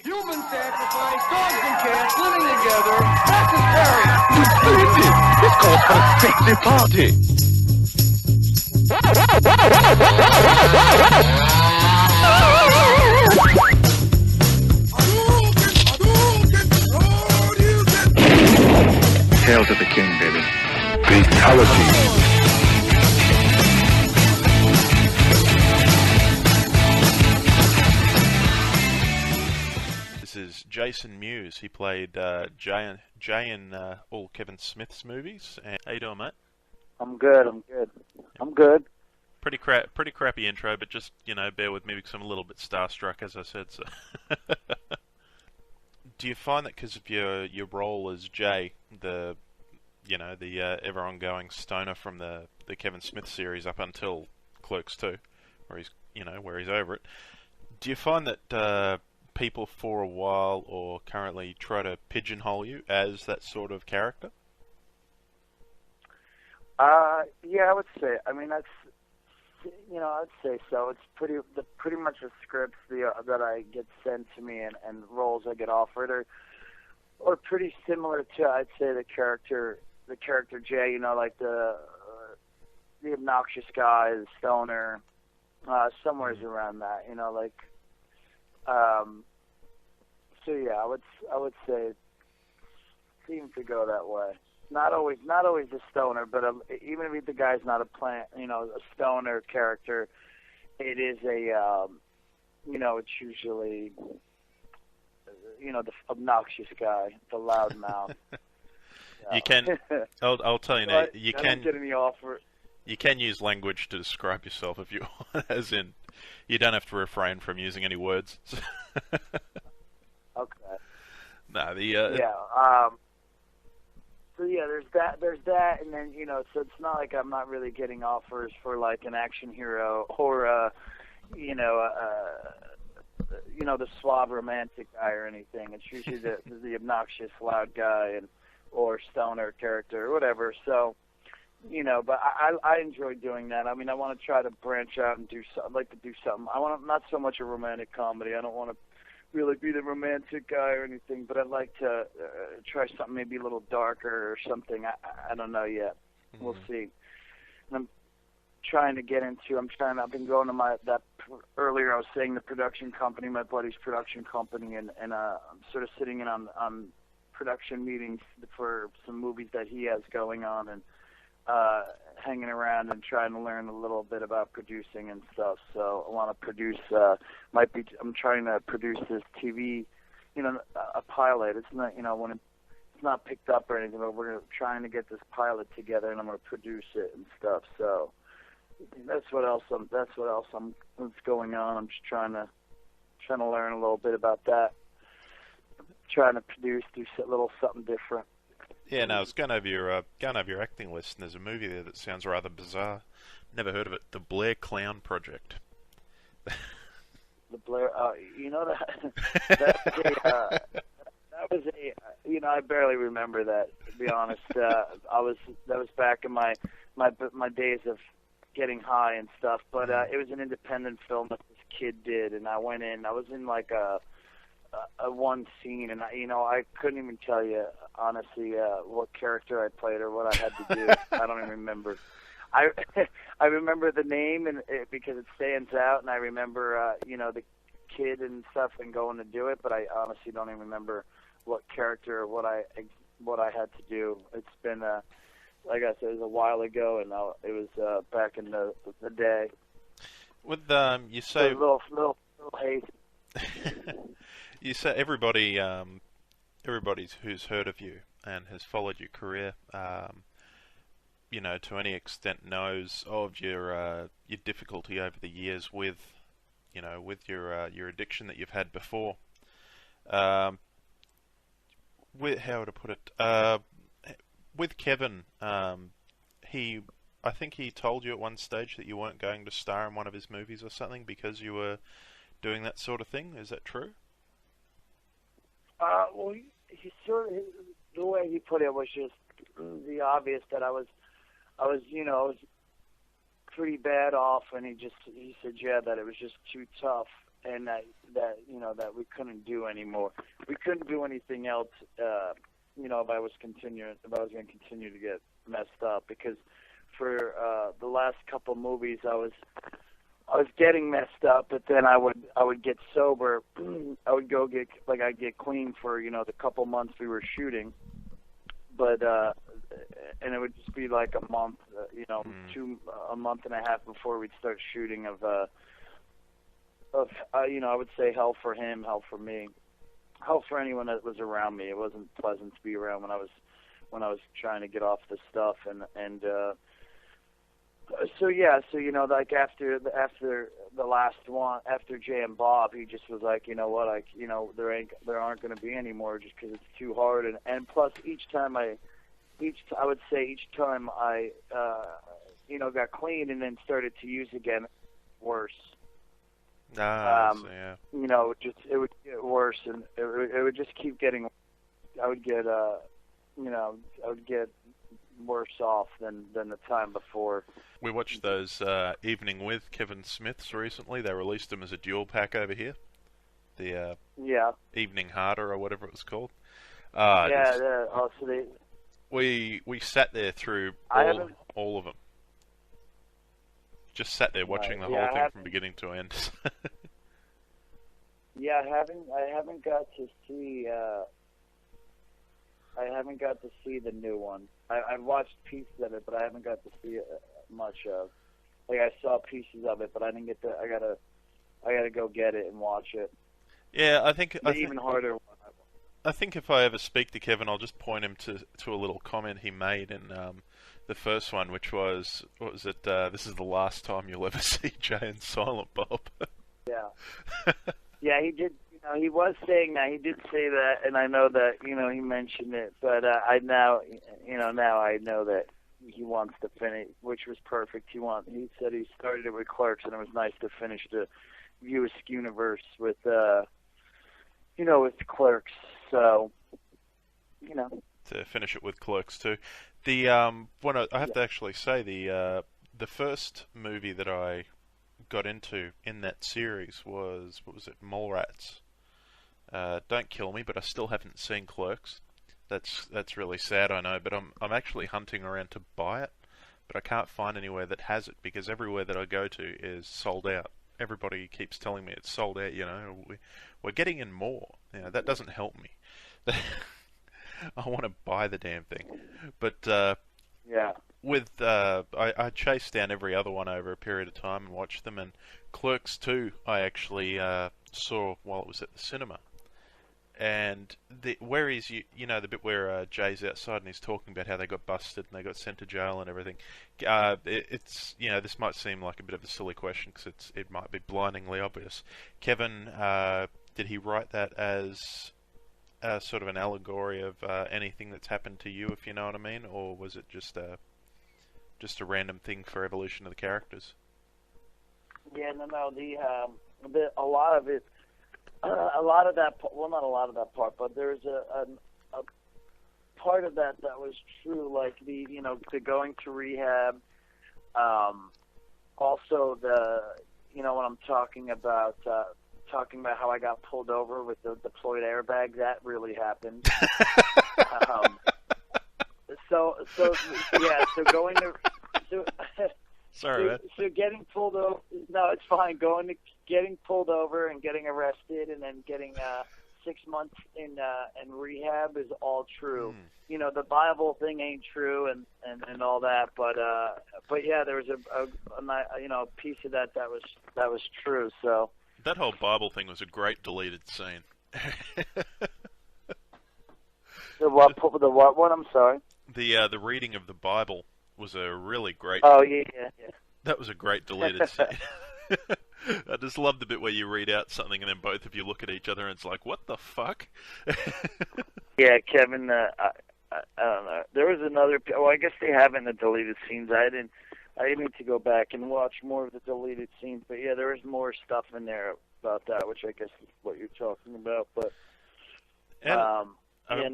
Human sacrifice, dogs and cats living together. That's hysteria. Splendid! This calls for a sexy party. Hail to the king, baby. Fatality. This is Jason Mewes. He played Jay in all Kevin Smith's movies. And how you doing, mate? I'm good. Pretty crappy intro, but just bear with me because I'm a little bit starstruck, as I said. So, do you find that because of your role as Jay, the ever ongoing stoner from the Kevin Smith series up until Clerks 2, where he's over it? Do you find that people for a while or currently try to pigeonhole you as that sort of character? Yeah, I would say. I mean, that's I'd say so. It's pretty much the scripts that I get sent to me and roles I get offered are pretty similar to, I'd say, the character Jay. Like the obnoxious guy, the stoner, somewhere's around that. So yeah, I would say it seems to go that way. Not always a stoner, but even if the guy's not a stoner character, it is it's usually, the obnoxious guy, the loud mouth. You can, I'll tell you now, you can get any offer. You can use language to describe yourself if you want, as in, you don't have to refrain from using any words. Okay. No, So yeah, there's that, and then so it's not like I'm not really getting offers for like an action hero or the suave romantic guy or anything. It's usually the obnoxious loud guy or stoner character or whatever. So but I enjoy doing that. I mean, I want to try to branch out and do something. I'd like to do something. I want not so much a romantic comedy. I don't want to really be the romantic guy or anything, but I'd like to try something maybe a little darker or something. I don't know yet. Mm-hmm. We'll see. And I'm trying to get into. I've been going to earlier I was saying the production company, my buddy's production company, and I'm sort of sitting in on production meetings for some movies that he has going on, and hanging around and trying to learn a little bit about producing and stuff. So I want to produce. I'm trying to produce this TV, a pilot. It's not, when it's not picked up or anything, but we're trying to get this pilot together, and I'm going to produce it and stuff. So that's what else what's going on. I'm just trying to learn a little bit about that. Trying to do a little something different. Yeah, no, I was going over your acting list, and there's a movie there that sounds rather bizarre. Never heard of it. The Blair Clown Project. The Blair, that was a, I barely remember that, to be honest. That was back in my days of getting high and stuff. But it was an independent film that this kid did, and I went in. I was in like a one scene, and I couldn't even tell you honestly what character I played or what I had to do. I don't even remember. I remember the name because it stands out, and I remember the kid and stuff and going to do it, but I honestly don't even remember what character or what I had to do. It's been like I said, it was a while ago, and it was back in the day. With you say a little hazy. You say everybody who's heard of you and has followed your career, to any extent knows of your difficulty over the years with your addiction that you've had before. With how to put it, with Kevin, I think he told you at one stage that you weren't going to star in one of his movies or something because you were doing that sort of thing. Is that true? Well, he sort of, the way he put it was just the obvious that I was pretty bad off, and he said, yeah, that it was just too tough, and that that we couldn't do anymore. We couldn't do anything else. If I was going to continue to get messed up, because for the last couple movies I was getting messed up, but then I would get sober. I would go I'd get clean for the couple months we were shooting, but and it would just be like a month, a month and a half before we'd start shooting of I would say hell for him, hell for me, hell for anyone that was around me. It wasn't pleasant to be around when I was trying to get off the stuff, and so like after the last one, after Jay and Bob, he just was like, you know what, there aren't going to be any more just because it's too hard, and plus each time I got clean and then started to use again, worse. Yeah. It would get worse, and it would just keep getting. I would get worse off than the time before. We watched those Evening with Kevin Smiths recently. They released them as a dual pack over here. The Evening Harder or whatever it was called. We sat there through all of them. Just sat there watching the whole thing from beginning to end. I haven't got to see. I haven't got to see the new one. I've watched pieces of it, but I haven't got to see much of. Like I saw pieces of it, but I didn't get to. I gotta go get it and watch it. Yeah, I think even harder. I think if I ever speak to Kevin, I'll just point him to a little comment he made in the first one, which was, what was it? This is the last time you'll ever see Jay and Silent Bob. Yeah. Yeah, he did. He was saying that. He did say that, and I know that. He mentioned it, but now I know that he wants to finish, which was perfect. He said he started it with Clerks, and it was nice to finish the View Askew-universe with with Clerks. So, to finish it with Clerks too. The I have to actually say the first movie that I got into in that series was, what was it, Mallrats. Don't kill me, but I still haven't seen Clerks. That's really sad, I know, but I'm actually hunting around to buy it, but I can't find anywhere that has it, because everywhere that I go to is sold out. Everybody keeps telling me it's sold out. We're getting in more. That doesn't help me. I want to buy the damn thing, but with I chased down every other one over a period of time and watched them, and Clerks 2 I actually saw while it was at the cinema. And where is the bit where Jay's outside and he's talking about how they got busted and they got sent to jail and everything. It's this might seem like a bit of a silly question because it might be blindingly obvious. Kevin, did he write that as sort of an allegory of anything that's happened to you, if you know what I mean, or was it just a random thing for evolution of the characters? Yeah, no. A lot of it. A lot of that, well, not a lot of that part, but there's a part of that was true, like the going to rehab. Also when I'm talking about how I got pulled over with the deployed airbag, that really happened. So going to Sorry, man. So getting pulled over, no, it's fine. Getting pulled over and getting arrested and then getting 6 months in rehab is all true. The Bible thing ain't true and all that, but yeah, there was a piece of that was true. So that whole Bible thing was a great deleted scene. The what one? I'm sorry. The reading of the Bible was a really great. Oh yeah. That was a great deleted scene. I just love the bit where you read out something and then both of you look at each other and it's like, what the fuck? Yeah, Kevin. I don't know. There was another. Well, I guess they have in the deleted scenes. I need to go back and watch more of the deleted scenes. But yeah, there is more stuff in there about that, which I guess is what you're talking about. But it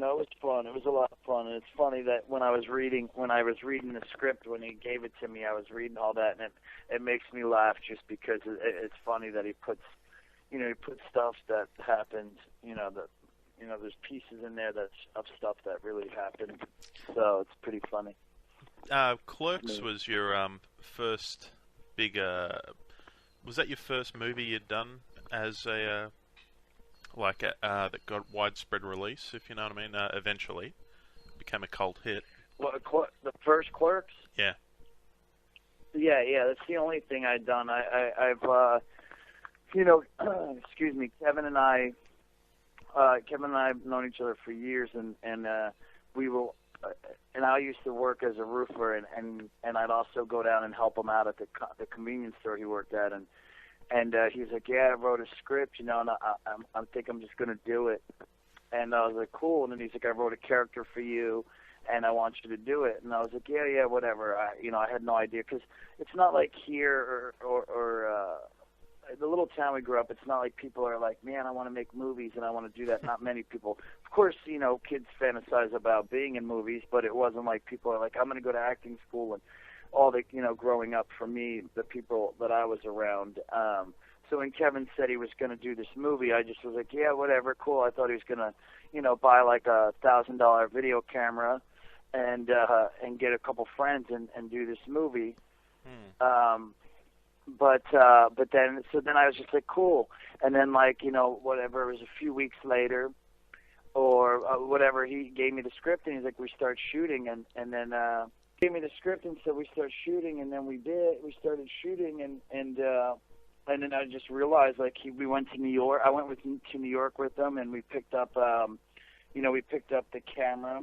was fun. It was a lot of fun, and it's funny that when I was reading the script when he gave it to me, I was reading all that, and it makes me laugh just because it's funny that he puts you put stuff that happened, there's pieces in there that's of stuff that really happened. So it's pretty funny. Clerks was your first big. Was that your first movie you'd done as a that got widespread release? If you know what I mean. Eventually, became a cult hit. What, the first Clerks? Yeah. Yeah. That's the only thing I'd done. I've excuse me, Kevin and I have known each other for years, and we will. And I used to work as a roofer, and I'd also go down and help him out at the convenience store he worked at, and he's like, yeah, I wrote a script, and I think I'm just gonna do it, and I was like, cool, and then he's like, I wrote a character for you, and I want you to do it, and I was like, yeah, whatever, I had no idea, because it's not like here or the little town we grew up, it's not like people are like, man, I want to make movies and I want to do that. Not many people. Of course, kids fantasize about being in movies, but it wasn't like people are like, I'm going to go to acting school and all the, growing up for me, the people that I was around. So when Kevin said he was going to do this movie, I just was like, yeah, whatever, cool. I thought he was going to, buy like a $1,000 video camera and get a couple friends and do this movie. But then I was just like, cool. And then whatever, it was a few weeks later or whatever, he gave me the script and he's like, we start shooting. And then gave me the script and said, we start shooting. And then we started shooting. And then I just realized we went to New York. I went to New York with them, and we picked up, we picked up the camera,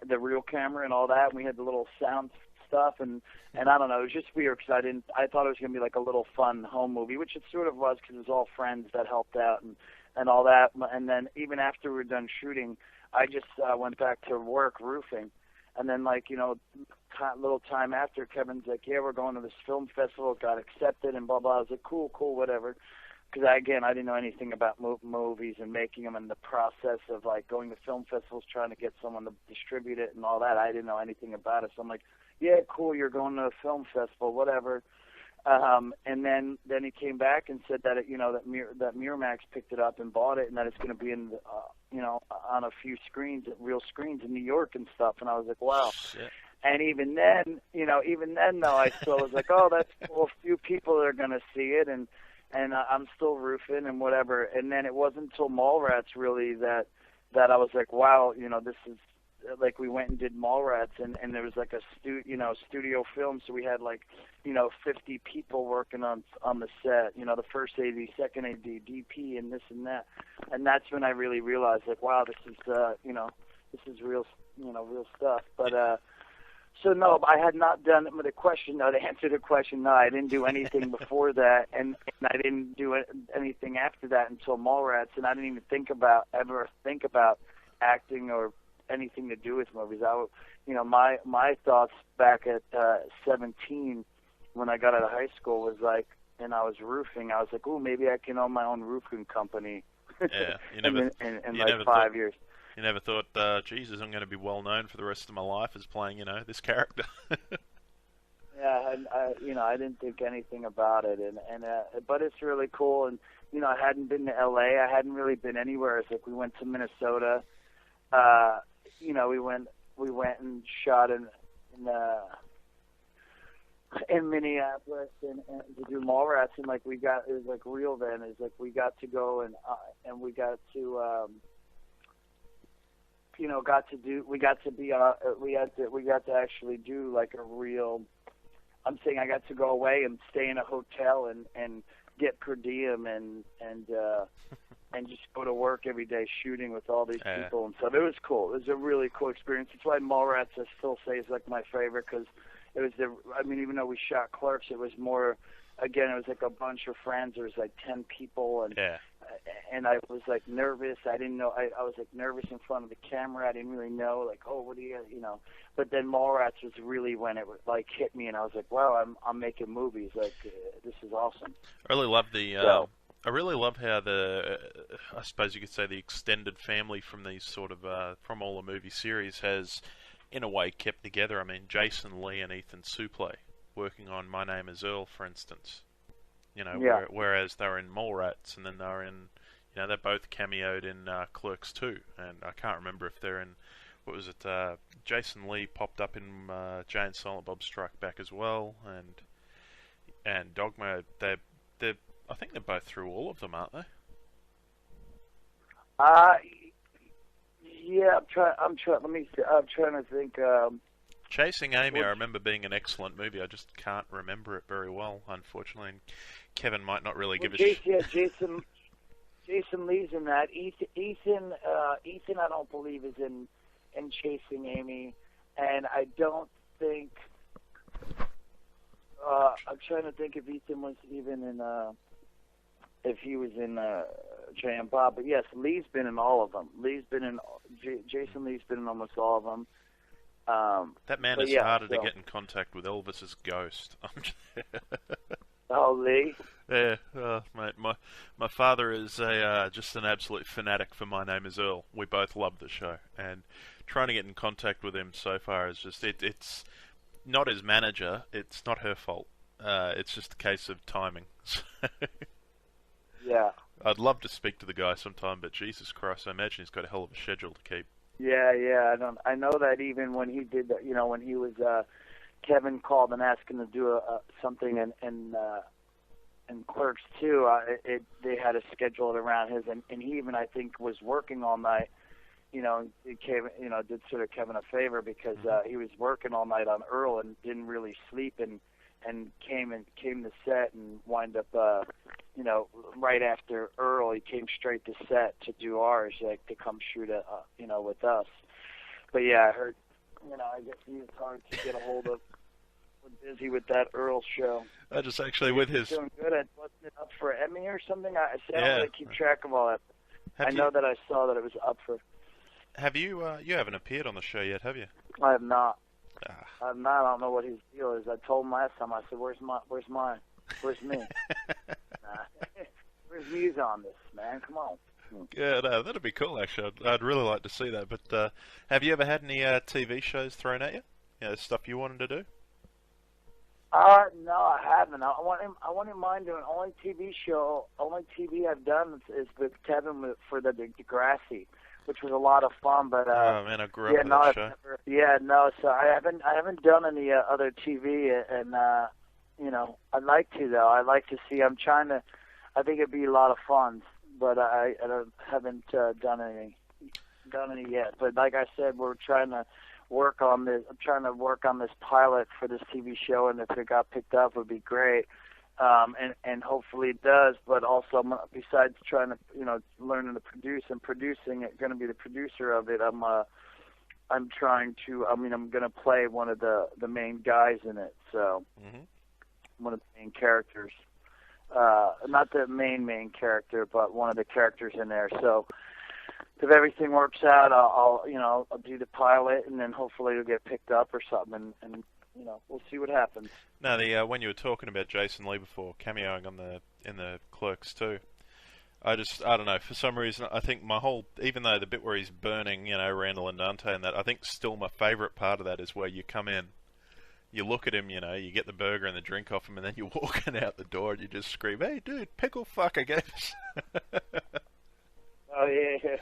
the real camera and all that. And we had the little sound stuff, and I don't know, it was just weird because I thought it was going to be like a little fun home movie, which it sort of was because it was all friends that helped out and all that. And then even after we were done shooting, I just went back to work roofing. And then little time after, Kevin's like, yeah, we're going to this film festival, got accepted and blah, blah. I was like, cool, whatever. Because I didn't know anything about movies and making them and the process of going to film festivals, trying to get someone to distribute it and all that. I didn't know anything about it. So I'm like, yeah, cool, you're going to a film festival, whatever. And then he came back and said that that Miramax picked it up and bought it, and that it's going to be in on a few screens, real screens in New York and stuff. And I was like, wow. Shit. And even then though, I still was like, oh, that's cool. A few people are going to see it, and I'm still roofing and whatever. And then it wasn't until Mallrats really that I was like, wow, this is. We went and did Mallrats, and there was a studio film, so we had 50 people working on the set, the first AD, second AD, DP, and this and that, and that's when I really realized wow, this is real, real stuff. But so no, I had not done the question. No, to answer the question, no, I didn't do anything before that, and I didn't do anything after that until Mallrats, and I didn't even ever think about acting or anything to do with movies. My thoughts back at 17 when I got out of high school was and I was roofing, I was like, oh, maybe I can own my own roofing company. Yeah, in 5 years. You never thought, Jesus, I'm going to be well known for the rest of my life as playing, this character. Yeah, I didn't think anything about it, but it's really cool. And I hadn't been to LA, I hadn't really been anywhere. It's we went to Minnesota. We went and shot in Minneapolis and to do Mallrats, and it was real then. It's we got to go and we got to we got to actually do a real. I'm saying I got to go away and stay in a hotel and get per diem and just go to work every day shooting with all these people and stuff. It was cool. It was a really cool experience. That's why Mallrats, I still say, is my favorite, because it was even though we shot Clerks, it was more, again, it was a bunch of friends. There was 10 people, and I was nervous. I didn't know. I was nervous in front of the camera. I didn't really know what do you. But then Mallrats was really when it hit me, and I was like, wow, I'm making movies. This is awesome. I really love I really love how I suppose you could say the extended family from these sort of, from all the movie series has, in a way, kept together. I mean, Jason Lee and Ethan Suplee working on My Name is Earl, for instance. You know, Yeah. whereas they were in Mallrats, and then they were in, you know, they both cameoed in Clerks 2, and I can't remember if they're in, what was it, Jason Lee popped up in Jay and Silent Bob Strike Back as well, and Dogma, they're I think they're both through all of them, aren't they? Yeah, I'm trying. Let me see. I'm trying to think. Chasing Amy, I remember being an excellent movie. I just can't remember it very well, unfortunately. And Kevin might not really give a shit. Yeah, Jason Lee's in that. Ethan, I don't believe is in Chasing Amy, and I don't think. I'm trying to think if Ethan was even in. If he was in Jay and Bob, but yes, Lee's been in all of them. Jason Lee's been in almost all of them. That man is harder to get in contact with Elvis's ghost. Oh, Lee? Yeah, mate. My father is just an absolute fanatic for My Name Is Earl. We both love the show, and trying to get in contact with him so far is just it's not his manager. It's not her fault. It's just a case of timing. Yeah. I'd love to speak to the guy sometime, but Jesus Christ, I imagine he's got a hell of a schedule to keep. Yeah. I know that even when he did that, you know, when he was Kevin called and asked him to do something in Clerks 2, they had to schedule it around his, and he even I think was working all night. You know, did sort of Kevin a favor because he was working all night on Earl and didn't really sleep and came to set and wind up you know, right after Earl, he came straight to set to do ours, like to come shoot you know, with us. But yeah, I heard, you know, I guess he was hard to get a hold of. We're busy with that Earl show. I just actually with his doing good. Wasn't it up for Emmy or something? I don't really keep track of all that. I know that I saw that it was up for. Have you? You haven't appeared on the show yet, have you? I have not. I have not. I don't know what his deal is. I told him last time. I said, "Where's mine? Where's me? Where's Mewes on this, man? Come on." Yeah, no, that'd be cool. Actually, I'd really like to see that. But have you ever had any TV shows thrown at you? You know, stuff you wanted to do? No, I haven't. I wouldn't mind doing only TV I've done is with Kevin for the Degrassi, which was a lot of fun. But oh man, I grew up with that show. So I haven't done any other TV, and you know, I'd like to though. I'd like to see. I think it'd be a lot of fun, but I haven't done any yet. But like I said, we're trying to work on this. I'm trying to work on this pilot for this TV show, and if it got picked up, it would be great. And hopefully it does. But also, besides trying to, you know, learning to produce and producing it, going to be the producer of it. I'm trying to. I mean, I'm going to play one of the main guys in it. So one of the main characters. Not the main character, but one of the characters in there. So if everything works out, I'll do the pilot, and then hopefully it'll get picked up or something, and you know, we'll see what happens. No, when you were talking about Jason Lee before cameoing in the Clerks 2, I don't know, for some reason I think even though the bit where he's burning, you know, Randall and Dante and that, I think still my favourite part of that is where you come in, you look at him, you know, you get the burger and the drink off him, and then you're walking out the door and you just scream, "Hey dude, pickle fucker gave us." Oh yeah.